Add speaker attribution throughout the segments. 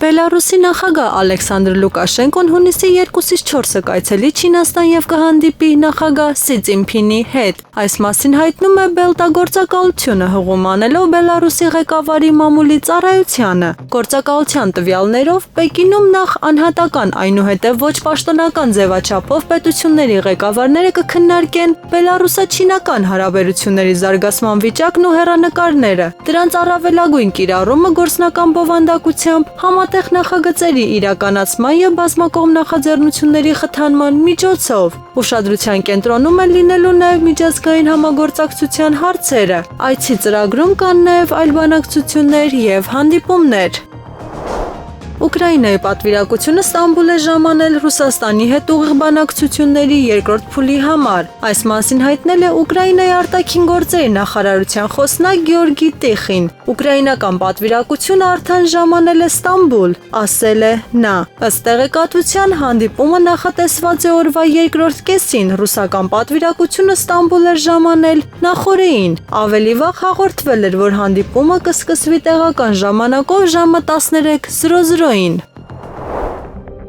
Speaker 1: Բելարուսի նախագահ Ալեքսանդր Լուկաշենկոն հունիսի 2-ից 4-ը կայցելի Չինաստան եւ կհանդիպի նախագահ Սի Ցզինփինի հետ։ Այս մասին հայտնում է Բելտագործակալությունը հղում անելով Բելարուսի ղեկավարի մամուլի ծառայությանը։ Գործակալության տվյալներով Պեկինում նախ անհատական, այնուհետև ոչ պաշտոնական ձևաչափով պետությունների ղեկավարները կքննարկեն Բելարուսա-չինական հարաբերությունների զարգացման վիճակն ու հեռանկարները, դրանց առավելագույն կիրառումը գործնական բովանդակությամբ, համատեղ նախագծերի իրականացման եւ բազմակողմ նախաձեռնությունների խթանման միջոցով։ Ուշադրության կենտրոնում են լինելու նաեւ միջազգային համագործակցության հարցերը։ Այցի ծրագրում կան նաեւ այլ բանակցություններ եւ հանդիպումներ։ Ուկրաինայի պատվիրակությունը Ստամբուլ է ժամանել Ռուսաստանի հետ ուղիղ բանակցությունների երկրորդ փուլի համար։ Այս մասին հայտնել է Ուկրաինայի արտաքին գործերի նախարարության խոսնակ Գեորգի Տիխին։ Ուկրաինական պատվիրակությունը արդեն ժամանել է Ստամբուլ, ասել է նա։ Ըստ տեղեկատվության հանդիպումը նախատեսված է օրվա երկրորդ կեսին։ Ռուսական պատվիրակությունը Ստամբուլ էր ժամանել նախօրեին։ Ավելի վաղ հաղորդվել էր, որ հանդիպումը կսկսվի տեղական ժամանակով ժամը 13:00-ին։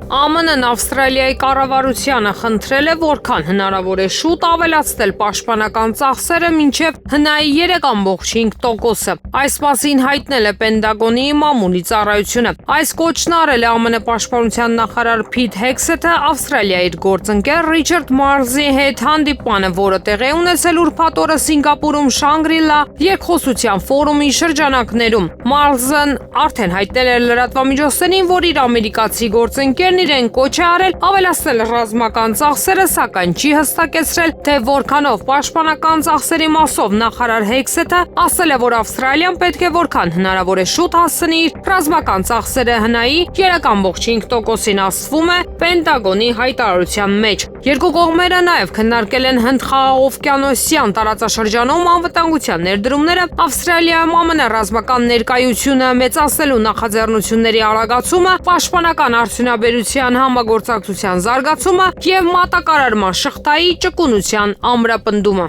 Speaker 2: ԱՄՆ-ն Ավստրալիայի կառավարությանը խնդրել է որքան հնարավոր է շուտ ավելացնել պաշտպանական ծախսերը մինչև ՀՆԱ-ի 3.5%-ը։ Այս մասին հայտնել է Պենտագոնի մամուլի ծառայությունը։ Այս կոչն արել է ԱՄՆ պաշտպանության նախարար Փիթ Հեքսեթը Ավստրալիայի գործընկեր Ռիչարդ Մարզի հետ հանդիպմանը, որը տեղի ունեցել ուրբաթ օրը Սինգապուրում Շանգրի-Լա երկխոսության ֆորումի շրջանակներում։ Մարզն արդեն հայտնել էր լրատվամիջոցներին, որ իր ամերիկացի գործընկերն իրեն կոչ է արել ավելացնել ռազմական ծախսերը, սակայն չի հստակեցրել, թե որքանով պաշտպանական ծախսերի մասով։ Նախարար Հեքսեթը ասել է, որ Ավստրալիան պետք է որքան հնարավոր է շուտ հասցնի իր ռազմական ծախսերը ՀՆԱ-ի 3.5%-ին, ասվում է Պենտագոնի հայտարարության մեջ։ Երկու կողմերը նաև քննարկել են Հնդխաղաղօվկիանոսյան տարածաշրջանում անվտանգության ներդրումները, Ավստրալիայում ԱՄՆ ռազմական ներկայությունը մեծացնելու նախաձեռնությունների արագացումը, պաշտպանական արդյունաբերության համագործակցության զարգացումը եւ մատակարարման շղթայի ճկունության ամրապնդումը։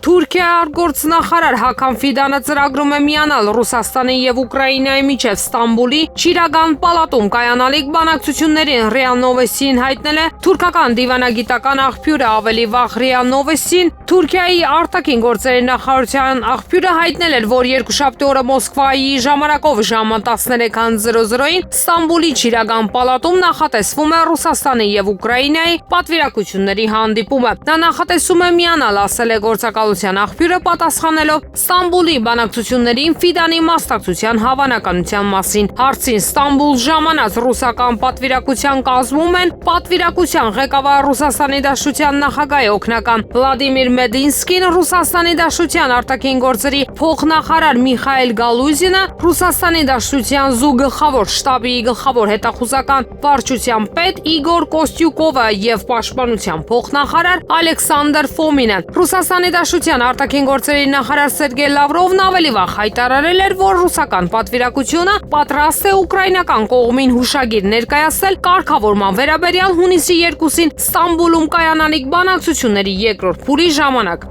Speaker 2: Թուրքիայի արտգործնախարար Հական Ֆիդանը ծրագրում է միանալ Ռուսաստանի եւ Ուկրաինայի միջև Ստամբուլի Չիրագան պալատում կայանալիք բանակցություններին։ ՌԻԱ Նովոստին հայտնել է թուրքական դիվանագիտական աղբյուրը։ Ավելի վաղ ՌԻԱ Նովոստին Թուրքիայի արտաքին գործերի նախարարության աղբյուրը հայտնել էր, որ երկուշաբթի օրը Մոսկվայի ժամանակով ժամը 13:00-ին Ստամբուլի Չիրագան պալատում նախատեսվում է Ռուսաստանի եւ Ուկրաինայի պատվիրակությունների հանդիպումը։ Նա նախատեսում է միանալ, ասել է գործակալության աղբյուրը, պատասխանելով Ստամբուլի բանակցություններին Ֆիդանի մասնակցության հավանականության մասին։ Հարցին Ստամբուլ ժամանած ռուսական պատվիրակության կազմում են պատվիրակության ղեկավար Ռուսաստանի Դաշնության նախագահի օգնական Վլադիմիր Մեդինսկին, Ռուսաստանի Դաշնության արտաքին գործերի փոխնախարար Միխայել Գալուզինը, Ռուսաստանի Դաշնության զուգգլխավոր շտաբի գլխավոր հետախուզական վարչության պետ Իգոր Կոստյուկովը եւ պաշտպանության փոխնախարար Ալեքսանդր Ֆոմինը։ Ռուսաստանի Դաշնության արտաքին գործերի նախարար Սերգեյ Լավրովն ավելի վաղ հայտարարել էր, որ ռուսական պատվիրակությունը պատրաստ է ուկրաինական կողմին հուշագիր ներկայացնել կարգավորման վերաբերյալ հունիսի 2-ին Ստամբուլում կայանալիք բանակցությունների երկրորդ փուլի ժամանակ։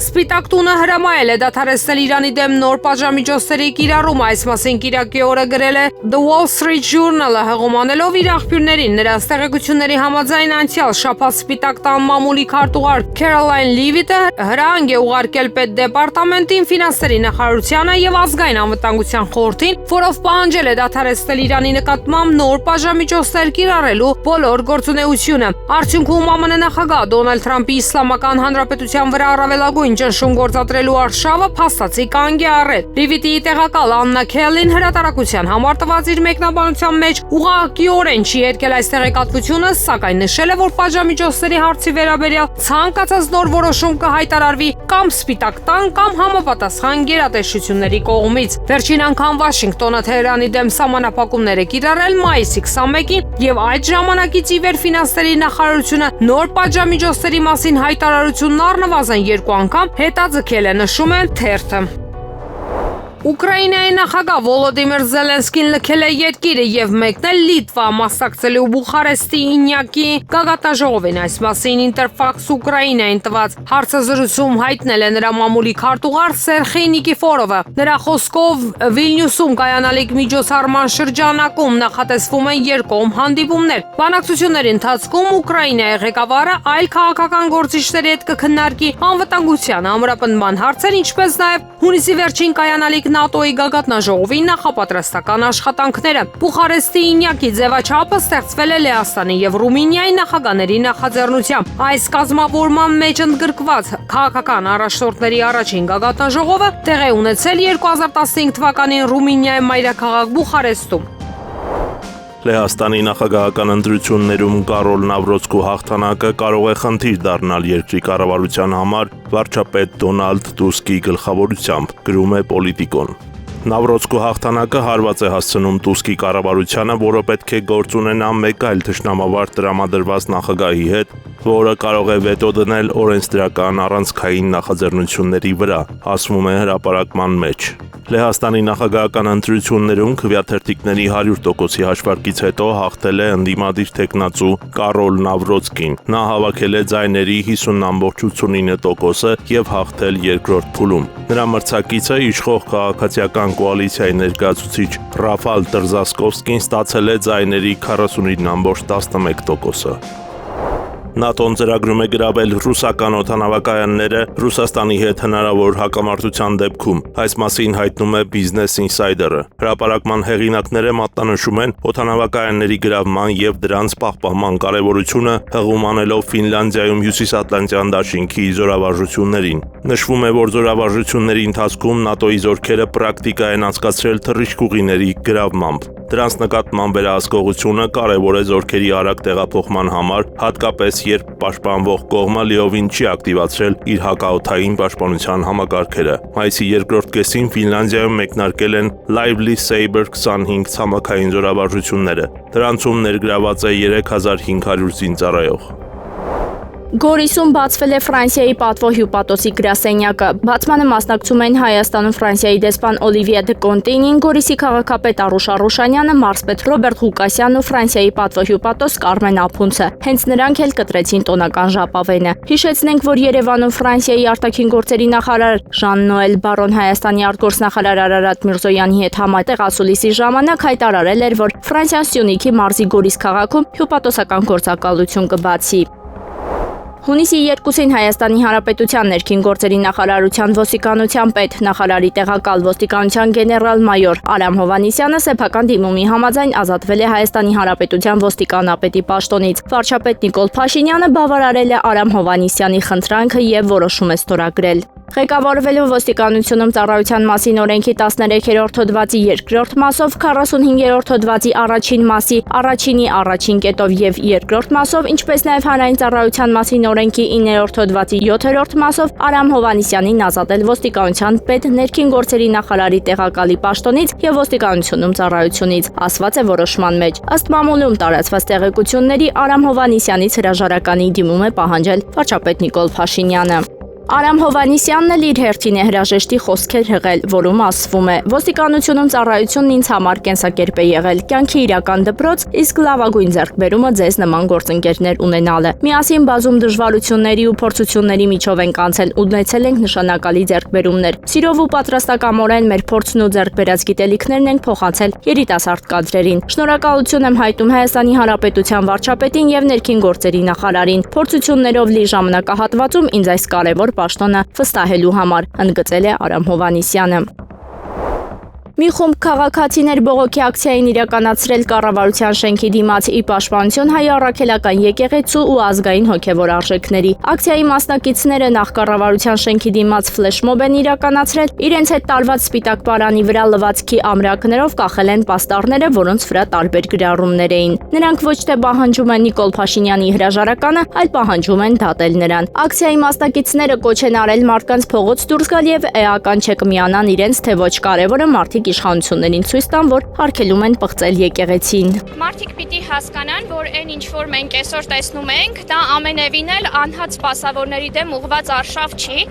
Speaker 2: Սպիտակ տունը հրամայել է դադարեցնել Իրանի դեմ նոր պատժամիջոցների կիրառումը։ Այս մասին կիրակի օրը գրել է The Wall Street Journal-ը, հղում անելով իր աղբյուրներին։ Նրանց տեղեկությունների համաձայն անցյալ շաբաթ Սպիտակ տան մամուլի քարտուղար Քերոլայն Լիվիտը հրահանգ է ուղարկել պետդեպարտամենտին, ֆինանսների նախարարությանը եւ ազգային անվտանգության խորհրդին, որով պահանջել է դադարեցնել Իրանի նկատմամբ նոր պատժամիջոցներ կիրառելու բոլոր գործունեությունը։ Արդյունքում ԱՄՆ նախագահ Դոնալդ Թրամփի Իսլամական Հանրապետության վրա առավելագույն ճնշում գործադրելու արշավը փաստացի կանգ է առել։ Լիվիտի տեղակալ Աննա Քելին հրատարակության համար տված իր մեկնաբանության մեջ ուղղակիորեն չի երկել այս տեղեկատվությունը, սակայն նշել է, որ պատժամիջոցների հարցի վերաբերյալ ցանկացած նոր որոշում կհայտարարվի կամ Սպիտակ տան կամ համապատասխան գերատեսչությունների կողմից։ Վերջին անգամ Վաշինգտոնը Թեհրանի դեմ սահմանափակումներ է կիրառել մայիսի 21-ին եւ այդ ժամանակից ի վեր ֆինանսների նախարարությունը նոր պատժամիջոցների մասին հայտարարությունն առնվազն 2 անգամ հետաձգել է, նշում է թերթը։ Ուկրաինայի նախագահ Վոլոդիմիր Զելենսկին լքել է երկիրը եւ մեկնել Լիտվա, մասնակցելու Բուխարեստի 9-ի գագաթնաժողովին։ Այս մասին Interfax Ուկրաինային տված հարցազրույցում հայտնել է նրա մամուլի քարտուղար Սերխեյ Նիկիֆորովը։ Նրա խոսքով Վիլնյուսում կայանալիք միջոցառման շրջանակում նախատեսվում են երկկողմ հանդիպումներ։ Բանակցությունների ընթացքում Ուկրաինայի ղեկավարը այլ քաղաքական գործիչների հետ կքննարկի անվտանգության, ամրապնդման հարցեր, ինչպես նաեւ հունիսի վերջին կայանալիք ՆԱՏՕ-ի գագաթնաժողովի նախապատրաստական աշխատանքները։ Բուխարեստի 9-ի ձևաչափը ստեղծվել է Լեհաստանի եւ Ռումինիայի նախագահների նախաձեռնությամբ։ Այս կազմավորման մեջ ընդգրկված քաղաքական առաջնորդների առաջին գագաթնաժողովը տեղի է ունեցել 2015 թվականին Ռումինիայի մայրաքաղաք Բուխարեստում։
Speaker 3: Լեհաստանի նախագահական ընտրություններում Կարոլ Նավրոցկու հաղթանակը կարող է խնդիր դառնալ երկրի կառավարության համար վարչապետ Դոնալդ Տուսկի գլխավորությամբ, գրում է Պոլիտիկոն։ Նավրոցկու հաղթանակը հարված է հասցնում Տուսկի կառավարությանը, որը պետք է գործ ունենա մեկ այլ թշնամավար տրամադրված նախագահի հետ, որը կարող է վետո դնել օրենսդրական առանցքային նախաձեռնությունների վրա, ասվում է հրապարակման մեջ։ Լեհաստանի նախագահական ընտրություններում քվեաթերթիկների 100%-ի հաշվարկից հետո հաղթել է ընդդիմադիր թեկնածու Կարոլ Նավրոցկին։ Նա հավաքել է ձայների 50.89%-ը եւ հաղթել երկրորդ փուլում։ Նրա մրցակիցը իշխող քաղաքացիական կոալիցիայի ներկայացուցիչ Ռաֆալ Տրզասկովսկին ստացել է ձայների 49.11%-ը։ ՆԱՏՕ-ն ծրագրում է գրավել ռուսական օդանավակայանները Ռուսաստանի հետ հնարավոր հակամարտության դեպքում։ Այս մասին հայտնում է Business Insider-ը։ Հրապարակման հեղինակները մատնանշում են օդանավակայանների գրավման եւ դրանց պահպանման կարեւորությունը, հղում անելով Ֆինլանդիայում Հյուսիսատլանտյան դաշինքի զորավարժություններին։ Նշվում է, որ զորավարժությունների ընթացքում ՆԱՏՕ-ի զորքերը պրակտիկա են անցկացրել թռիչքուղիների գրավմամբ։ Դրանց նկատմամբ վերահսկողությունը կարևոր է զորքերի արագ տեղափոխման համար, հատկապես երբ պաշտպանվող կողմը լիովին չի ակտիվացրել իր հակաօդային պաշտպանության համակարգերը։ Մայիսի երկրորդ կեսին Ֆինլանդիայում մեկնարկել են Lively Saber 25 ցամաքային զորավարժությունները։ Դրանցում ներգրաված է 3500 զինծառայող։
Speaker 4: Գորիսում բացվել է Ֆրանսիայի պատվո հյուպատոսի գրասենյակը։ Բացմանը մասնակցում են Հայաստանում Ֆրանսիայի դեսպան Օլիվիե դե Կոնտեյնին, Գորիսի քաղաքապետ Արուշ Արուշանյանը, մարզպետ Ռոբերտ Ղուկասյանն ու Ֆրանսիայի պատվո հյուպատոս Կարմեն Ափունցը։ Հենց նրանք էլ կտրեցին տոնական ժապավենը։ Հիշեցնենք, որ Երևանում Ֆրանսիայի արտաքին գործերի նախարար Ժան-Նոել Բարոն Հայաստանի արտգործնախարար Արարատ Միրզոյանի հետ համատեղ ասուլիսի ժամանակ հայտարարել էր, որ Ֆրանսիան Սյունիքի մարզի Գորիս քաղաքում հյուպատոսական գործակալություն կբացի։ Հունիսի 2-ին Հայաստանի Հանրապետության ներքին գործերի նախարարության ոստիկանության պետ նախարարի տեղակալ ոստիկանության գեներալ-մայոր Արամ Հովհաննիսյանը սեփական դիմումի համաձայն ազատվել է Հայաստանի Հանրապետության ոստիկանապետի պաշտոնից։ Վարչապետ Նիկոլ Փաշինյանը բավարարել է Արամ Հովհաննիսյանի խնդրանքը եւ որոշում է ստորագրել։ Ղեկավարվելով ոստիկանությունում ծառայության մասին օրենքի 13-րդ հոդվածի 2-րդ մասով, 45-րդ հոդվածի առաջին մասի առաջինի առաջին կետով եւ երկրորդ մասով, ինչպես նաեւ հանրային ծառայության մասին օրենքի 9-րդ հոդվածի 7-րդ մասով Արամ Հովհաննիսյանին ազատել ոստիկանության պետ ներքին գործերի նախարարի տեղակալի պաշտոնից եւ ոստիկանությունում ծառայությունից, ասված է որոշման մեջ։ Ըստ մամուլում տարածված տեղեկությունների Արամ Հովհաննիսյանից հրաժարականի դիմում է պահանջել վարչապետ Նիկոլ Փաշինյանը։ Արամ Հովհաննիսյանն էլ իր հերթին է հրաժեշտի խոսքեր հղել, որում ասվում է. ոստիկանությունում ծառայությունն ինձ համար կենսակերպ է եղել, կյանքի իրական դպրոց, իսկ լավագույն ձեռքբերումը ձեզ նման գործընկերներ ունենալը։ Միասին բազում դժվարությունների ու փորձությունների միջով ենք անցել, ունեցել ենք նշանակալի ձեռքբերումներ։ Սիրով ու պատրաստակամորեն մեր փորձն ու ձեռքբերած գիտելիքներն ենք փոխանցել երիտասարդ կադրերին։ Շնորհակալություն եմ հայտնում Հայաստանի Հանրապետության վարչապետին եւ ներքին գործերի նախարարին։ Փորձություններով լի ժամանակահատվածում ինձ այս կարևոր պաշտոնը վստահելու համար, ընդգծել է Արամ Հովհաննիսյանը։ Մի խումբ քաղաքացիներ բողոքի ակցիային իրականացրել կառավարության շենքի դիմաց ի պաշտպանություն հայ առաքելական եկեղեցու ու ազգային հոգևոր արժեքների։ Ակցիայի մասնակիցները նախ կառավարության շենքի դիմաց ֆլեշմոբ են իրականացրել, իրենց հետ տարված սպիտակ պարանի վրա լվացքի ամրակներով կախել են պաստառները, որոնց վրա տարբեր գրառումներ էին։ Նրանք ոչ թե պահանջում են Նիկոլ Փաշինյանի հրաժարականը, այլ պահանջում են դատել նրան։ Ակցիայի մասնակիցները կոչ են արել մարդկանց փողոց դուրս գալ եւ էական չկմիանան իրենց, թե ոչ կարևորը մարդիկ իշխանություններին ցույց տան, որ արգելում են պղծել եկեղեցին։
Speaker 5: Մարդիկ պիտի
Speaker 4: հասկանան, որ այն ինչ որ մենք այսօր տեսնում ենք, դա ամենևին էլ անհատ սպասավորների դեմ ուղղված արշավ չի։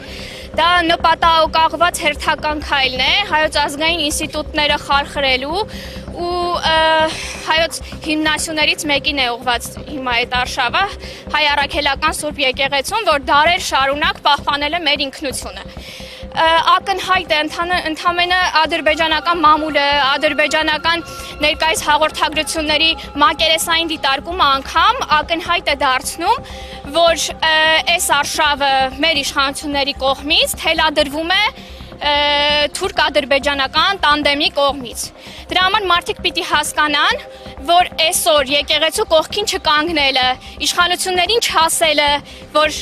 Speaker 4: Դա նպատակաուղղված հերթական քայլն է հայոց ազգային ինստիտուտները խարխրելու ու հայոց հիմնասյուներից մեկին է ուղղված հիմա այդ արշավը հայ առաքելական Սուրբ եկեղեցուն, որ դարեր շարունակ պահպանել է մեր ինքնությունը։ Ակնհայտ է ընդամենը ադրբեջանական մամուլը, ադրբեջանական ներկայիս հաղորդագրությունների մակերեսային դիտարկումը անգամ ակնհայտ է դարձնում, որ այս արշավը մեր իշխանությունների կողմից թելադրվում է թուրք-ադրբեջանական տանդեմի կողմից։ Դրա համար մարդիկ պիտի հասկանան, որ այսօր եկեղեցու կողքին չկանգնելը, իշխանություններին չասելը, որ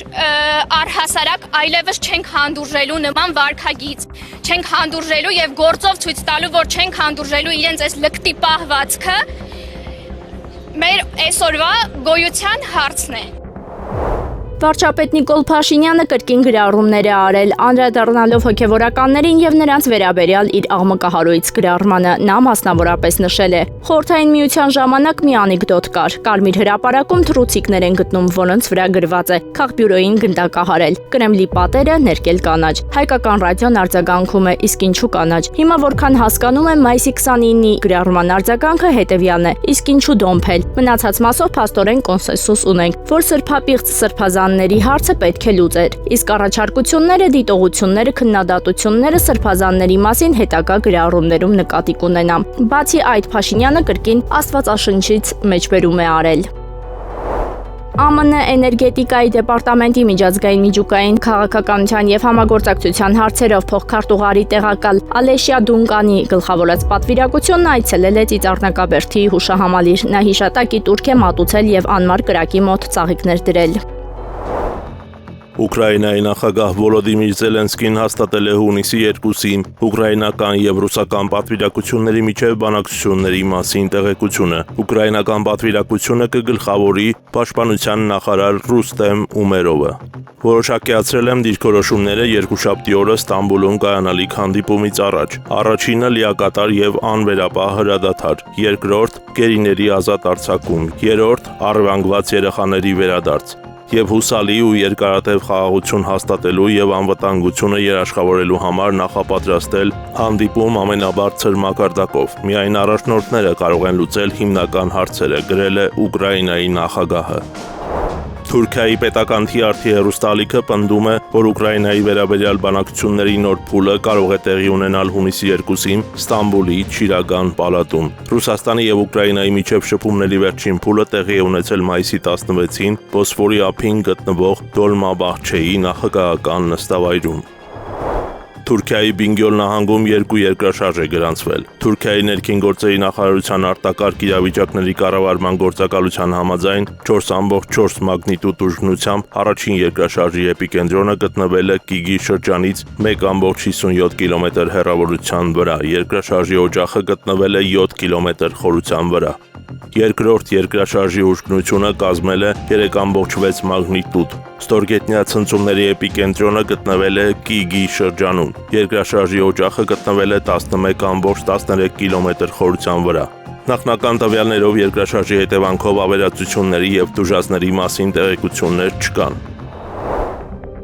Speaker 4: առհասարակ այլևս չենք հանդուրժելու նման վարքագիծ, չենք հանդուրժելու եւ գործով ցույց տալու, որ չենք հանդուրժելու իրենց այս լկտի պահվածքը, մեր այսօրվա գոյության հարցն է։ Վարչապետ Նիկոլ Փաշինյանը կրկին գրառումներ է արել, անդրադառնալով հոգևորականներին եւ նրանց վերաբերյալ իր աղմկահարույց գրառմանը, նա մասնավորապես նշել է. Խորհրդային միության ժամանակ մի անեկդոտ կար. Կարմիր հրապարակում թռուցիկներ են գտնում, որոնց վրա գրված է քաղբյուրոյին գնդակահարել, Կրեմլի պատերը ներկել կանաչ։ Հայկական ռադիոն արձագանքում է, իսկ ինչու կանաչ։ Հիմա որքան հասկանում եմ, մայիսի 29-ի գրառման արձագանքը հետեւյալն է. իսկ ինչու դոմփել։ Մնացած մասով փաստորեն կոնսենսուս ունենք, որ սրբապիղծ սրբազանների հարցը պետք է լուծեր, իսկ առաջարկությունները, դիտողությունները, քննադատությունները սրբազանների մասին հետագա գրառումներում նկատի կունենամ։ Բացի այդ, Փաշինյանը կրկին աստվածաշնչից մեջբերում է արել։ ԱՄՆ էներգետիկայի դեպարտամենտի միջազգային միջուկային քաղաքականության եւ համագործակցության հարցերով փոխքարտուղարի տեղակալ Ալեշիա Դունկանի գլխավորած պատվիրակությունն այցելել է Ծիծառնակաբերդի հուշահամալիր։ Նա հիշատակի տուրք է մատուցել եւ անմար կրակի մոտ ծաղիկներ դրել։
Speaker 3: Ուկրաինայի նախագահ Վոլոդիմիր Զելենսկին հաստատել է հունիսի 2-ին ուկրաինական եւ ռուսական պատվիրակությունների միջև բանակցությունների մասին տեղեկությունը։ Ուկրաինական պատվիրակությունը կգլխավորի պաշտպանության նախարար Ռուստեմ Ումերովը։ Որոշակիացրել եմ դիրքորոշումները երկուշաբթի օրը Ստամբուլում կայանալիք հանդիպումից առաջ։ Առաջինը լիակատար եւ անվերապահ հրադադար, երկրորդ գերիների ազատ արձակում, երրորդ առևանգված երեխաների վերադարձ եւ հուսալի ու երկարատև խաղաղություն հաստատելու եւ անվտանգությունը երաշխավորելու համար նախապատրաստել հանդիպում ամենաբարձր մակարդակով։ Միայն առաջնորդները կարող են լուծել հիմնական հարցերը, գրել է Ուկրաինայի նախագահը։ Թուրքիայի պետական թիարթի հեռուստալիքը պնդում է, որ Ուկրաինայի վերաբերյալ բանակցությունների նոր փուլը կարող է տեղի ունենալ հունիսի 2-ին Ստամբուլի Չիրագան պալատում։ Ռուսաստանի եւ Ուկրաինայի միջև շփումների վերջին փուլը տեղի է ունեցել մայիսի 16-ին Բոսֆորի ափին գտնվող Դոլմաբահչեի նախագահական նստավայրում։ Թուրքիայի Բինգյոլ նահանգում 2 երկրաշարժ է գրանցվել։ Թուրքիայի ներքին գործերի նախարարության արտակարգ իրավիճակների կառավարման գործակալության համաձայն 4.4 մագնիտուդ ուժգնությամբ առաջին երկրաշարժի էպիկենտրոնը գտնվել է Կիգի շրջանից 1.57 կիլոմետր հեռավորության վրա։ Երկրաշարժի օջախը գտնվել է 7 կիլոմետր խորության վրա։ Երկրորդ երկրաշարժի ուժգնությունը կազմել է 3.6 մագնիտուդ։ Ստորգետնյա ցնցումների էպիկենտրոնը գտնվել է Կիգի շրջանում։ Երկրաշարժի օջախը գտնվել է 11.13 կիլոմետր խորության վրա։ Նախնական տվյալներով երկրաշարժի հետևանքով ավերածությունների եւ տուժածների մասին տեղեկություններ չկան։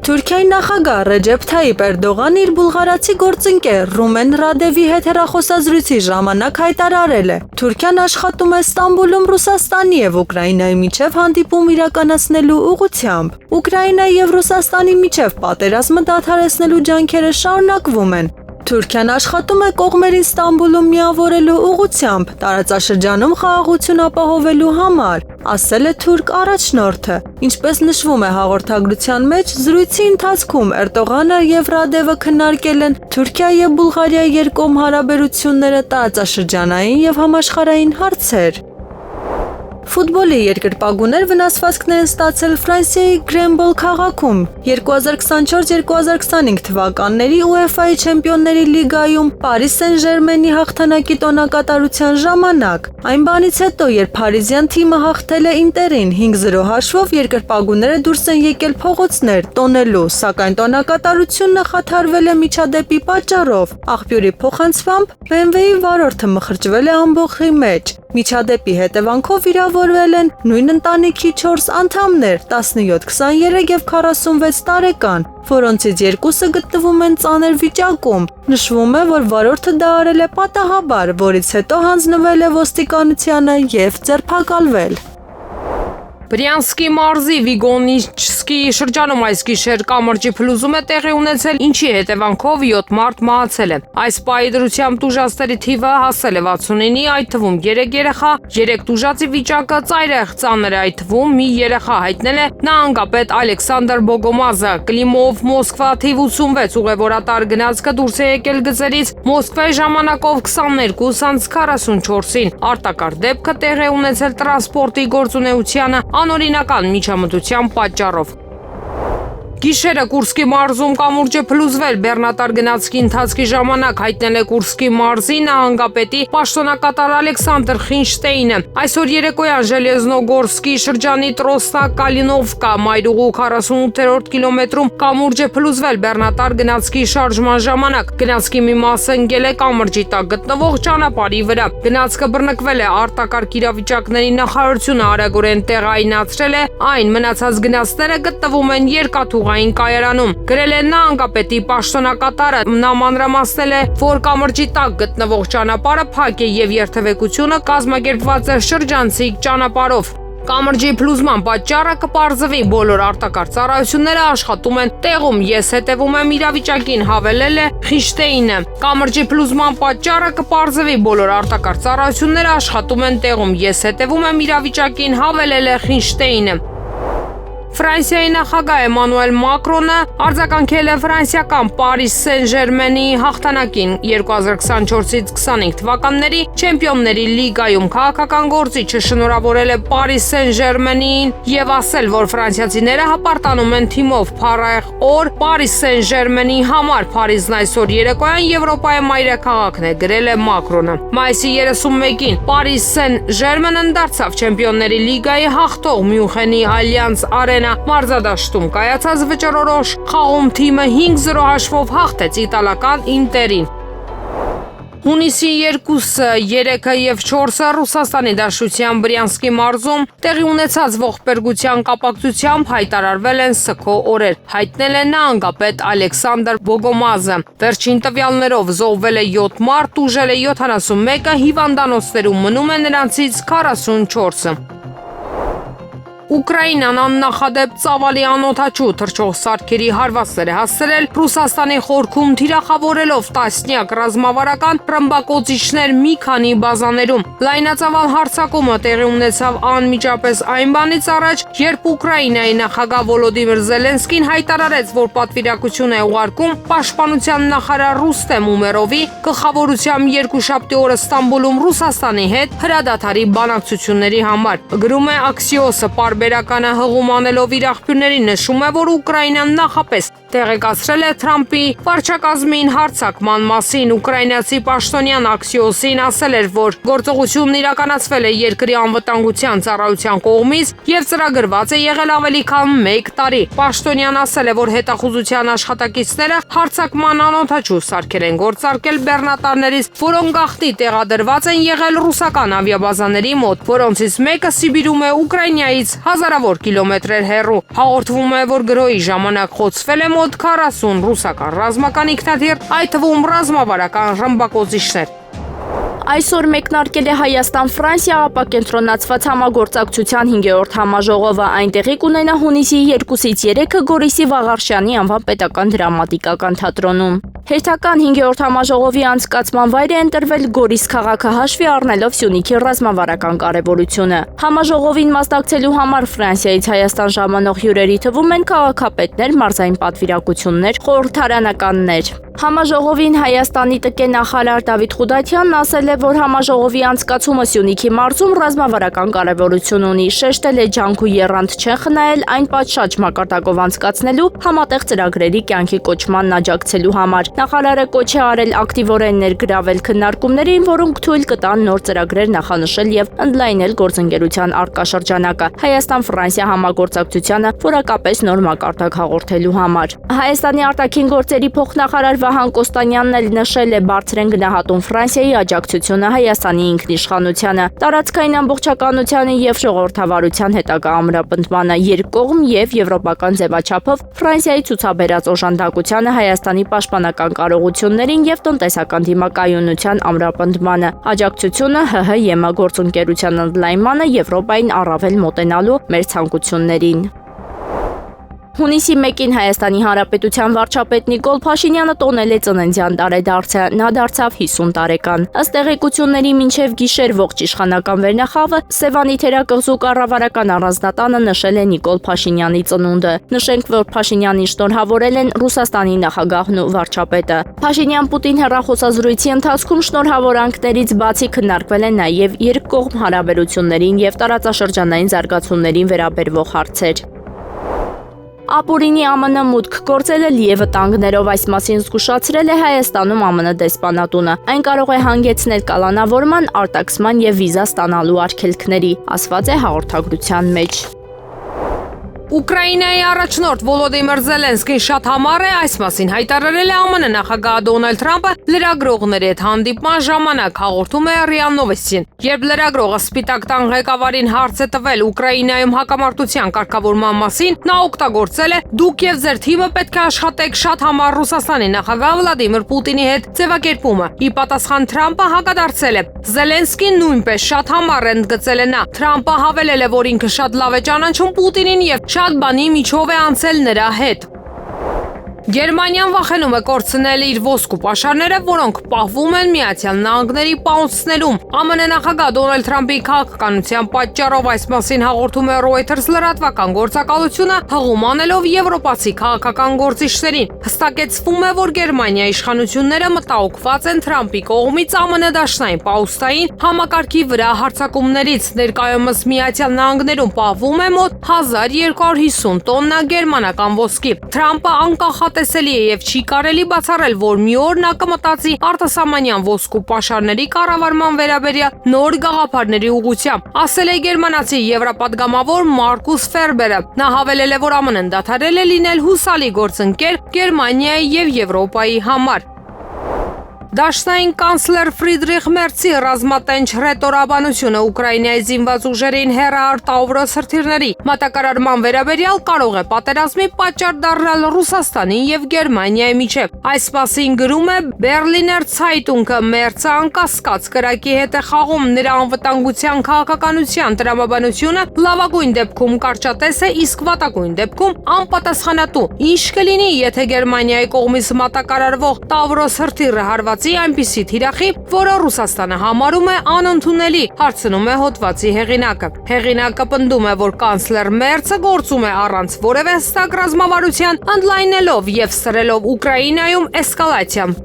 Speaker 1: Թուրքիայի նախագահ Ռեջեփ Թայիպ Էրդողանը իր բուլղարացի գործընկեր Ռումեն Ռադևի հետ հեռախոսազրույցի ժամանակ հայտարարել է. Թուրքիան աշխատում է Ստամբուլում Ռուսաստանի եւ Ուկրաինայի միջև հանդիպում իրականացնելու ուղղությամբ։ Ուկրաինայի եւ Ռուսաստանի միջև պատերազմը դադարեցնելու ջանքերը շարունակվում են։ Թուրքիան աշխատում է կողմերին Ստամբուլում միավորելու ուղղությամբ տարածաշրջանում խաղաղություն ապահովելու համար, ասել է թուրք առաջնորդը։ Ինչպես նշվում է հաղորդագրության մեջ, զրույցի ընթացքում Էրդողանը եւ Ռադևը քննարկել են Թուրքիայի եւ Բուլղարիայի երկկողմ հարաբերությունները, տարածաշրջանային եւ համաշխարհային հարցեր։ Ֆուտբոլի երկրպագուներ վնասվածքներ են ստացել Ֆրանսիայի Գրենբոլ քաղաքում 2024-2025 թվականների UEFA-ի Չեմպիոնների լիգայում Paris Saint-Germain-ի հաղթանակի տոնակատարության ժամանակ։ Այն բանից հետո, երբ փարիզյան թիմը հաղթել է Ինտերին 5-0 հաշվով, երկրպագուները դուրս են եկել փողոցներ տոնելու, սակայն տոնակատարությունը խաթարվել է միջադեպի պատճառով։ Աղբյուրի փոխանցմամբ BMW-ի վարորդը մխրճվել է ամբոխի մեջ։ Միջադեպի հետևանքով վիրավորվել են նույն ընտանիքի 4 անդամներ՝ 17, 23 եւ 46 տարեկան, որոնցից 2-ը գտնվում են ծանր վիճակում։ Նշվում է, որ վարորդը դա արել է պատահաբար, որից հետո հանձնվել է ոստիկանությանը եւ ձերբակալվել։
Speaker 2: Բրյանսկի մարզի Վիգոնիչսկի շրջանում այս գիշեր կամրջի փլուզում է տեղի ունեցել, ինչի հետևանքով 7 մարդ մահացել է։ Այս պահի դրությամբ տուժածների թիվը հասել է 69-ի, այդ թվում 3 երեխա, 3 տուժածի վիճակը ծայրահեղ ծանր է, այդ թվում մի երեխա հայտնել է նահանգապետ Ալեքսանդր Բոգոմազը։ Կլիմով Մոսկվա թիվ 86 ուղևորատար գնացքը դուրս է եկել գծերից Մոսկվայի ժամանակով 22:44-ին։ Արտակարգ դեպքը տեղի ունեցել տրանսպորտի գործունեությանը անօրինական միջամտության պատճառով։ Գիշերը Կուրսկի մարզում կամուրջ է փլուզվել բեռնատար գնացքի ընթացքի ժամանակ, հայտնել է Կուրսկի մարզի նահանգապետի պաշտոնակատար Ալեքսանդր Խինշտեյնը։ Այսօր երեկոյան Ժելեզնոգորսկի շրջանի Տրոսնա-Կալինովկա մայրուղու 48-րդ կիլոմետրում կամուրջ է փլուզվել բեռնատար գնացքի շարժման ժամանակ։ Գնացքի մի մասը ընկել է կամրջի տակ գտնվող ճանապարհի վրա։ Գնացքը բռնկվել է, արտակարգ իրավիճակների նախարարությունը արագորեն տեղայնացրել է այն, մնացած գնացները գտնվում են երկաթուղային կայարանում։ Գրել է նահանգապետի պաշտոնակատարը, նա մանրամասնել է, որ կամրջի տակ գտնվող ճանապարհը փակ է եւ երթևեկությունը կազմակերպված է շրջանցիկ ճանապարհով։ Կամրջի փլուզման պատճառը կպարզվի, բոլոր արտակարգ ծառայությունները աշխատում են տեղում, ես հետևում եմ իրավիճակին, հավելել է Խինշտեյնը։ Կամրջի փլուզման պատճառը կպարզվի, բոլոր արտակարգ ծառայությունները աշխատում են տեղում, ես հետևում եմ իրավիճակին, հավելել է Խինշտեյնը։ Ֆրանսիայի նախագահ Էմանուել Մակրոնը արձագանքել է ֆրանսիական Paris Saint-Germain-ի հաղթանակին 2024-ից 25 թվականների Չեմպիոնների լիգայում քաղաքական գործիչը շնորհավորել է Paris Saint-Germain-ին եւ ասել, որ ֆրանսիացիները հպարտանում են թիմով փառահեղ օր Paris Saint-Germain-ի համար։ Փարիզն այսօր երեկոյան Եվրոպայի մայրաքաղաքն է, գրել է Մակրոնը։ Մայիսի 31-ին Paris Saint-Germain-ն դարձավ Չեմպիոնների լիգայի հաղթող Մյունխենի Allianz Arena մարզադաշտում կայացած վճռորոշ խաղում թիմը 5-0 հաշվով հաղթեց իտալական Ինտերին։ Հունիսի 2-ը, 3-ը եւ 4-ը Ռուսաստանի Դաշնության Բրյանսկի մարզում տեղի ունեցած ողբերգության կապակցությամբ հայտարարվել են սգո օրեր, հայտնել է նահանգապետ Ալեքսանդր Բոգոմազը։ Վերջին տվյալներով զոհվել է 7 մարդ, տուժել է 71-ը, հիվանդանոցներում մնում է նրանցից 44-ը։ Ուկրաինան աննախադեպ ծավալի անօդաչու թռչող սարքերի հարվածներ է հասցրել Ռուսաստանի խորքում թիրախավորելով տասնյակ ռազմավարական ռմբակոծիչներ մի քանի բազաներում։ Լայնածավալ հարձակումը տեղի ունեցավ անմիջապես այն բանից առաջ, երբ Ուկրաինայի նախագահ Վոլոդիմիր Զելենսկին հայտարարեց, որ պատվիրակություն է ուղարկում պաշտպանության նախարար Ռուստեմ Ումերովի գլխավորությամբ երկուշաբթի օրը Ստամբուլում Ռուսաստանի հետ հրադադարի բանակցությունների համար։ Գրում է Axios-ը, Բերականը հղում անելով իր աղբյուրներին նշում է, որ Ուկրաինան նախապես տեղեկացրել է Թրամփի վարչակազմին հարձակման մասին։ Ուկրաինացի պաշտոնյան Axios-ին ասել էր, որ գործողությունն իրականացվել է երկրի անվտանգության ծառայության կողմից եւ ծրագրված է եղել ավելի քան 1 տարի։ Պաշտոնյան ասել է, որ հետախուզության աշխատակիցները հարձակման անօդաչու սարքեր են գործարկել բեռնատարներից, որոնք գաղտնի տեղադրված են եղել ռուսական ավիաբազաների մոտ, որոնցից մեկը Սիբիրում է Ուկրաինայից հազարավոր կիլոմետրեր հեռու։ Հաղորդվում է, որ գրոհի ժամանակ խոցվել է մոտ 40 ռուսական ռազմական ինքնաթիռ, այդ թվում ռազմավարական ռմբակոծիչներ։
Speaker 4: Այսօր մեկնարկել է Հայաստան-Ֆրանսիա ապակենտրոնացված համագործակցության 5-րդ համաժողովը, այնտեղի կունենա հունիսի 2-ից 3-ը Գորիսի Վաղարշյանի անվան պետական դրամատիկական թատրոնում։ Հերթական 5-րդ համաժողովի անցկացման վայր է ընտրվել Գորիս քաղաքը հաշվի առնելով Սյունիքի ռազմավարական կարևորությունը։ Համաժողովին մասնակցելու համար Ֆրանսիայից Հայաստան ժամանող հյուրերի թվում են քաղաքապետներ, մարզային պատվիրակություններ, խորհրդարանականներ։ Համաժողովին Հայաստանի ՏԿ նախարար Դավիթ Խուդատյանն ասել է, որ համաժողովի անցկացումը Սյունիքի մարզում ռազմավարական կարևորություն ունի, շեշտել է ջանք ու եռանդ չեն խնայել այն պատշաճ մակարդակով անցկացնելու համատեղ ծրագրերի կյանքի կոչմանն աջակցելու համար։ Նախարարը կոչ է արել ակտիվորեն ներգրավել քննարկումներին, որոնք թույլ կտան նոր ծրագրեր նախանշել եւ ընդլայնել գործընկերության առկա շրջանակը Հայաստան-Ֆրանսիա համագործակցությանը որակապես նոր մակարդակ հաղորդելու համար։ Հայաստանի արտաքին գործերի փոխնախարար Վահան Կոստանյանն էլ նշել է, բարձր են գնահատում Ֆրանսիայի աջակցությունը աջակցությունը Հայաստանի ինքնիշխանությանը, տարածքային ամբողջականությանը եւ ժողովրդավարության հետագա ամրապնդմանը, երկկողմ եւ եվրոպական ձևաչափով Ֆրանսիայի ցուցաբերած օժանդակությանը Հայաստանի պաշտպանական կարողություններին եւ տնտեսական դիմակայունության ամրապնդմանը, աջակցությունը ՀՀ-ԵՄ գործընկերության ընդլայնմանը, Եվրոպային առավել մոտենալու մեր ցանկություններին։ Հունիսի 1-ին Հայաստանի Հանրապետության վարչապետ Նիկոլ Փաշինյանը տոնել է ծննդյան տարեդարձը, նա դարձավ 50 տարեկան։ Ըստ տեղեկությունների մինչև գիշեր ողջ իշխանական վերնախավը Սևանի թերակղզու կառավարական առանձնատանը նշել է Նիկոլ Փաշինյանի ծնունդը։ Նշենք, որ Փաշինյանին շնորհավորել են Ռուսաստանի նախագահն ու վարչապետը։ Փաշինյան-Պուտին հեռախոսազրույցի ընթացքում շնորհավորանքներից բացի քննարկվել են նաև երկկողմ հարաբերություններին եւ տարածաշրջանային զարգացումներին վերաբերող հարցեր։ Ապուրինի ԱՄՆ մուտք գործելը լիե վտանգներով, այս մասին զգուշացրել է Հայաստանում ԱՄՆ դեսպանատունը։ Այն կարող է հանգեցնել կալանավորման, արտաքսման եւ վիզա ստանալու արգելքների, ասված է հաղորդագրության մեջ։
Speaker 2: Ուկրաինայի առաջնորդ Վոլոդիմիր Զելենսկին շատ համառ է, այս մասին հայտարարել է ԱՄՆ նախագահ Դոնալդ Թրամփը լրագրողների հետ հանդիպման ժամանակ, հաղորդում է ՌԻԱ Նովոստին։ Երբ լրագրողը Սպիտակ տան ղեկավարին հարց է տվել Ուկրաինայում հակամարտության կարգավորման մասին, նա օգտագործել է «Դուք եւ ձեր թիմը պետք է աշխատեք շատ համառ Ռուսաստանի նախագահ Վլադիմիր Պուտինի հետ» ձևակերպումը։ Ի պատասխան Թրամփը հակադարձել է. Զելենսկին նույնպես շատ համառ է, ընդգծել է նա։ Թրամփը հավելել է, որ ինքը շատ լավ է ճանաչում Պուտինին եւ շատ բանի միջով է անցել նրա հետ։ Գերմանիան վախենում է կորցնել իր ոսկու պաշարները, որոնք պահվում են Միացյալ Նահանգների պաունցներում։ ԱՄՆ նախագահ Դոնալդ Թրամփի քաղաքականության պատճառով, այս մասին հաղորդում է Reuters լրատվական գործակալությունը, հղում անելով եվրոպացի քաղաքական գործիչներին։ Հստակեցվում է, որ Գերմանիայի իշխանությունները մտահոգված են Թրամփի կողմից ԱՄՆ դաշնային պաուստային համակարգի վրա հարձակումներից։ Ներկայումս Միացյալ Նահանգներում պահվում է մոտ 1250 տոննա գերմանական ոսկի։ Թրամփը անկախատեսելի է եւ չի կարելի բացառել, որ մի օր նա կմտածի արտասահմանյան ոսկու պաշարների կառավարման վերաբերյալ նոր գաղափարների ուղղությամբ, ասել է գերմանացի եվրապատգամավոր Մարկուս Ֆերբերը։ Նա հավելել է, որ ԱՄՆ-ն դադարել է լինել հուսալի գործընկեր Գերմանիայի եւ Եվրոպայի համար։ Դաշնային կանցլեր Ֆրիդրիխ Մերցի ռազմատենչ հռետորաբանությունը Ուկրաինայի զինված ուժերին հեռահար Տավրոս հրթիռների մատակարարման վերաբերյալ կարող է պատերազմի պատճառ դառնալ Ռուսաստանի եւ Գերմանիայի միջև։ Այս մասին գրում է Berliner Zeitung-ը։ Մերցը անկասկած կրակի հետ է խաղում, նրա անվտանգության քաղաքականության տրամաբանությունը լավագույն դեպքում կարճատես է, իսկ վատագույն դեպքում անպատասխանատու։ Ինչ կլինի, եթե Գերմանիայի կողմից մատակարարվող Տավրոս հրթիռը հարված այնպիսի թիրախի, որը Ռուսաստանը համարում է անընդունելի, հարցնում է հոդվածի հեղինակը։ Հեղինակը պնդում է, որ կանցլեր Մերցը գործում է առանց որևէ հստակ ռազմավարության, ընդլայնելով եւ սրելով Ուկրաինայում էսկալացիան։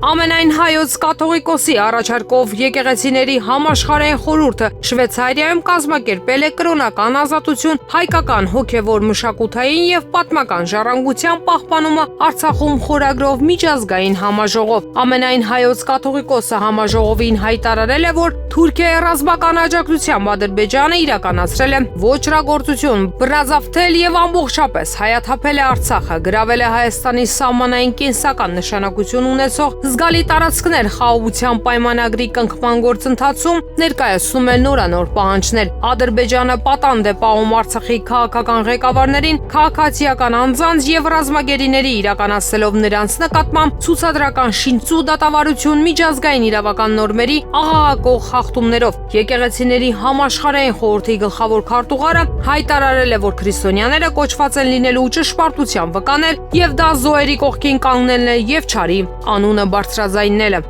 Speaker 2: Ամենայն հայոց կաթողիկոսի առաջարկով եկեղեցիների համաշխարհային խորհուրդը Շվեյցարիայում կազմակերպել է կրոնական ազատություն, հայկական հոգևոր մշակութային եւ պատմական ժառանգության պահպանումը Արցախում խորագրով միջազգային համաժողով։ Ամենայն հայոց կաթողիկոսը համաժողովին հայտարարել է, որ Թուրքիայի ռազմական աջակցությամբ Ադրբեջանը իրականացրել է ոչրագործություն, բռնազավթել եւ ամբողջապես հայաթափել է Արցախը, գրավել է Հայաստանի սահմանային կենսական նշանակություն ունեցող զգալի տարածքներ խաղաղության պայմանագրի կնքման գործընթացում, ներկայացնում է նորանոր պահանջներ։ Ադրբեջանը պատանդ է պահում Արցախի քաղաքական ղեկավարներին, քաղաքացիական անձանց եւ ռազմագերիների իրականացնելով նրանց նկատմամբ ցուցադրական շինծու դատավարություն միջազգային իրավական նորմերի աղաղակող խախտումներով։ Եկեղեցիների համաշխարհային խորհրդի գլխավոր քարտուղարը հայտարարել է, որ քրիստոնյաները կոչված են լինելու ճշմարտության վկաներ եւ դա զոհերի կողքին կանգնելն է եւ չարի անունը բարձրաձայնելը։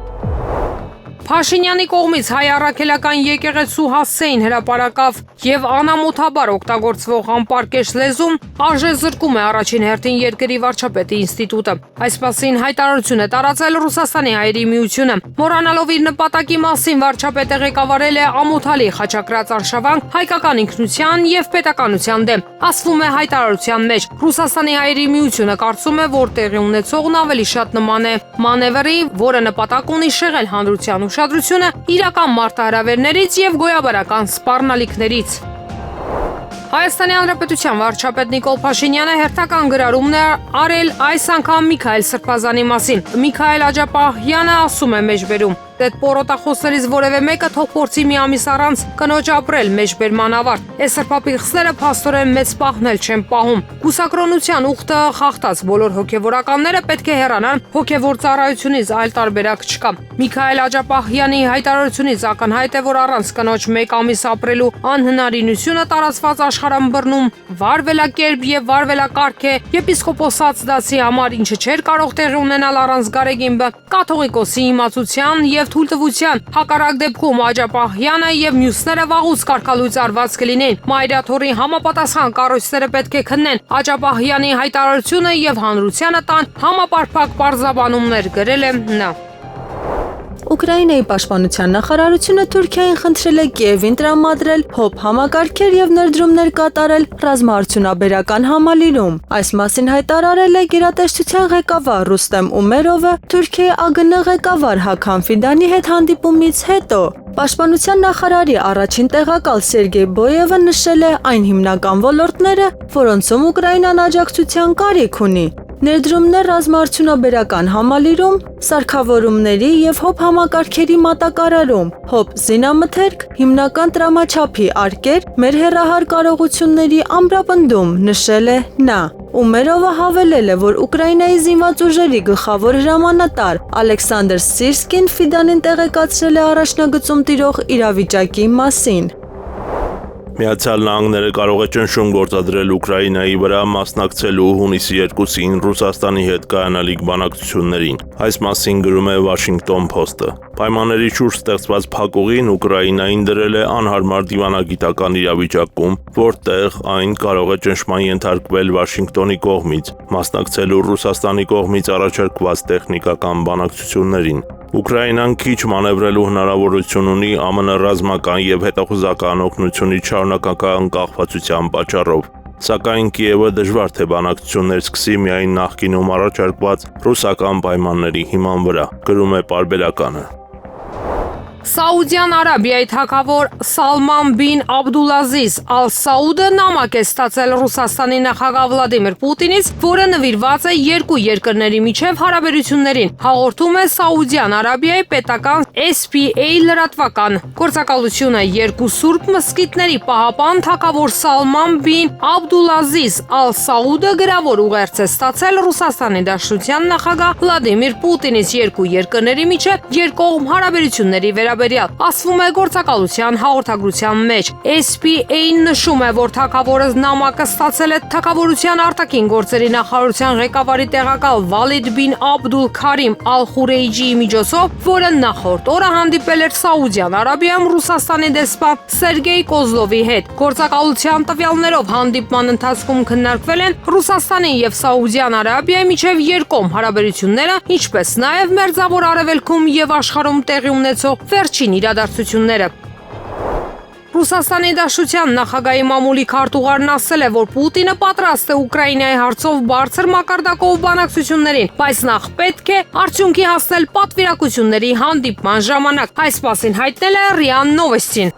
Speaker 2: Փաշինյանի կողմից հայ առաքելական եկեղեցու հասցեին հրապարակավ եւ անամոթաբար օգտագործվող անպարկեշտ լեզուն արժեզրկում է առաջին հերթին երկրի վարչապետի ինստիտուտը։ Այս մասին հայտարարություն է տարածել Ռուսաստանի հայերի միությունը։ Մոռանալով իր նպատակի մասին վարչապետը ղեկավարել է ամոթալի խաչակրած արշավանք հայկական ինքնության եւ պետականության դեմ։ Ասվում է հայտարարության մեջ. Ռուսաստանի հայերի միությունը կարծում է, որ տեղի ունեցողն ավելի շատ նման է մանևրի, որը նպատակ ունի շեղել հանրության ուշադրությունը իրական մարտահրավերներից եւ գոյաբարական սպառնալիքներից։ Հայաստանի Հանրապետության վարչապետ Նիկոլ Փաշինյանը հերթական գրառումն է արել այս անգամ Միքայել Սրբազանի մասին։ Միքայել Աջապահյանը ասում է մեջբերում. Դեդ պորոտախոսներից որևէ մեկը թող փորձի մի ամիս առանց կնոջ ապրել մեջբերման ավարտ։ Այս սրբապիղծները փաստորեն մեծ պահնել չեն պահում։ Կուսակրոնության ուխտը խախտած բոլոր հոգևորականները պետք է հեռանան հոգևոր ծառայությունից, այլ տարբերակ չկա։ Միքայել Աջապահյանի հայտարարությունից ակնհայտ է, որ առանց կնոջ մեկ ամիս ապրելու անհնարինությունը տարածված աշխարհամբռնում վարվելակերպ եւ վարվելակարգ է եպիսկոպոսած դասի համար, ինչը չէր կարող տեղի ունենալ առանց Գարեգինբը, կաթողիկոսի իմացության եւ թույլտվության։ Հակառակ դեպքում Աջապահյանը եւ մյուսները վաղուց կարգալույծ արված կլինեն։ Մայրաթորի համապատասխան կառույցները պետք է քննեն Աջապահյանի հայտարարությունը եւ հանրությանը տան համապարփակ պարզաբանումներ, գրել է նա։
Speaker 1: Ուկրաինայի պաշտպանության նախարարությունը Թուրքիային խնդրել է Կիևին տրամադրել հոբ համակարգեր եւ ներդրումներ կատարել ռազմաարդյունաբերական համալիրում։ Այս մասին հայտարարել է գերատեսչության ղեկավար Ռուստեմ Ումերովը Թուրքիայի ԱԳՆ ղեկավար Հաքան Ֆիդանի հետ հանդիպումից հետո։ Պաշտպանության նախարարի առաջին տեղակալ Սերգեյ Բոյևը նշել է այն հիմնական ոլորտները, որոնցում Ուկրաինան աջակցության կարիք ունի։ Ներդրումներ ռազմաարդյունաբերական համալիրում, սարքավորումների եւ հոբ համակարգերի մատակարարում, հոբ զինամթերք, հիմնական տրամաչափի արկեր, մեր հեռահար կարողությունների ամրապնդում, նշել է նա։ Ումերովը հավելել է, որ Ուկրաինայի զինված ուժերի գլխավոր հրամանատար Ալեքսանդր Սիրսկին Ֆիդանին տեղեկացրել է առաջնագծում տիրող իրավիճակի մասին։
Speaker 3: Միացյալ Նահանգները կարող է ճնշում գործադրել Ուկրաինայի վրա մասնակցելու հունիսի 2-ին Ռուսաստանի հետ կայանալիք բանակցություններին։ Այս մասին գրում է Washington Post-ը։ Պայմանների շուրջ ստեղծված փակուղին Ուկրաինային դրել է անհարմար դիվանագիտական իրավիճակում, որտեղ այն կարող է ճնշման ենթարկվել Վաշինգտոնի կողմից, մասնակցելու Ռուսաստանի կողմից առաջարկված տեխնիկական բանակցություններին։ Ուկրաինան քիչ մանևրելու հնարավորություն ունի ԱՄՆ ռազմական եւ հետախուզական օգնությունից շարունակական կախվածության պատճառով, սակայն Կիևը դժվար թե բանակցություններ սկսի միայն նախկինում առաջարկված ռուսական պայմանների հիման վրա, գրում է պարբերականը։
Speaker 2: Սաուդյան Արաբիայի թագավոր Սալման բին Աբդուլազիզ Ալ Սաուդը նամակ է ստացել Ռուսաստանի նախագահ Վլադիմիր Պուտինից, որը նվիրված է երկու երկրների միջև հարաբերություններին, հաղորդում է Սաուդյան Արաբիայի պետական SPA լրատվական գործակալությունը։ Երկու սուրբ մզկիթների պահապան թագավոր Սալման բին Աբդուլազիզ Ալ Սաուդը գրավոր ուղերձ է ստացել Ռուսաստանի Դաշնության նախագահ Վլադիմիր Պուտինից երկու երկրների միջև երկկողմ հարաբերությունների ասվում է գործակալության հաղորդագրության մեջ։ SPA-ն նշում է, որ թագավորը նամակը ստացել է թագավորության արտաքին գործերի նախարարության ղեկավարի տեղակալ Վալիդ բին Աբդուլ Քարիմ Ալ Խուրեյջիի միջոցով, որը նախորդ օրը հանդիպել էր Սաուդյան Արաբիայում Ռուսաստանի դեսպան Սերգեյ Կոզլովի հետ։ Գործակալության տվյալներով հանդիպման ընթացքում քննարկվել են Ռուսաստանի եւ Սաուդյան Արաբիայի միջև երկկողմ հարաբերությունները, ինչպես նաեւ Մերձավոր Արևելքում եւ աշխարհում տեղի ունեցող վերջին իրադարձությունները։ Ռուսաստանի Դաշնության նախագահի մամուլի քարտուղարն ասել է, որ Պուտինը պատրաստ է Ուկրաինայի հարցով բարձր մակարդակով բանակցություններին, բայց նախ պետք է արդյունքի հասնել պատվիրակությունների հանդիպման ժամանակ։ Այս մասին հայտնել է ՌԻԱ Նովոստին։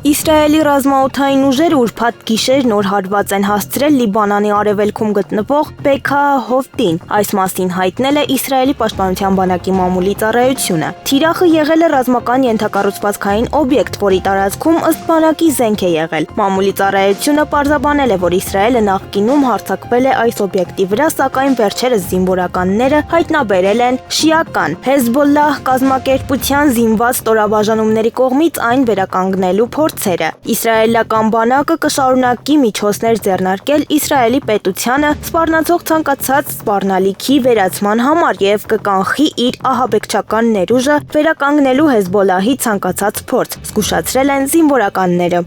Speaker 5: Իսրայելի ռազմաօդային ուժերը ուրբաթ գիշեր նոր հարված են հասցրել Լիբանանի արևելքում գտնվող Բեքա Հովտին։ Այս մասին հայտնել է Իսրայելի պաշտպանության բանակի մամուլի ծառայությունը։ Թիրախը եղել է ռազմական ենթակառուցվածքային օբյեկտ, որի տարածքում ըստ բանակի զենք է եղել։ Մամուլի ծառայությունը պարզաբանել է, որ Իսրայելը նախկինում հարձակվել է այս օբյեկտի վրա, սակայն վերջերս զինվորականները հայտնաբերել են շիական Հեզբոլլահ կազմակերպության զինված ստորաբաժանումների կողմից այն վերականգնելու փորձերը։ Իսրայելական բանակը կշարունակի միջոցներ ձեռնարկել Իսրայելի պետությանը սպառնացող ցանկացած սպառնալիքի վերացման համար եւ կկանխի իր ահաբեկչական ներուժը վերականգնելու Հեզբոլլահի ցանկացած փորձ, զգուշացրել են զինվորականները։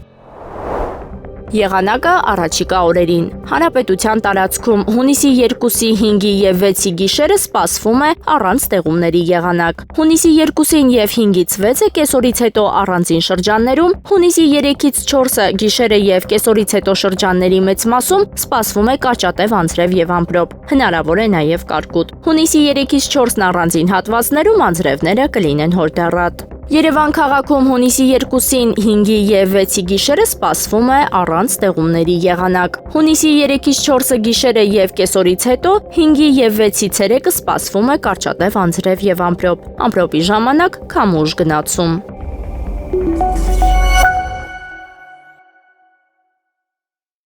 Speaker 4: Եղանակը առաջիկա օրերին։ Հանրապետության տարածքում հունիսի 2-ի, 5-ի եւ 6-ի գիշերը սպասվում է առանց տեղումների եղանակ։ Հունիսի 2-ին եւ 5-ից 6-ը կեսօրից հետո առանձին շրջաններում, հունիսի 3-ից 4-ը գիշերը եւ կեսօրից հետո շրջանների մեծ մասում սպասվում է կարճատև անձրև եւ ամպրոպ։ Հնարավոր է նաեւ կարկուտ։ Հունիսի 3-ից 4-ն առանձին հատվածներում անձրևները կլինեն հորդեռատ։ Երևան քաղաքում հունիսի 2-ին 5-ի եւ 6-ի գիշերը սպասվում է առանց ստեղումների եղանակ։ Հունիսի 3-ից 4-ը գիշերը եւ կեսօրից հետո 5-ի եւ 6-ի ցերեկը սպասվում է կարճատև անձրև եւ ամպրոպ։ Ամպրոպի ժամանակ քամուշ գնացում։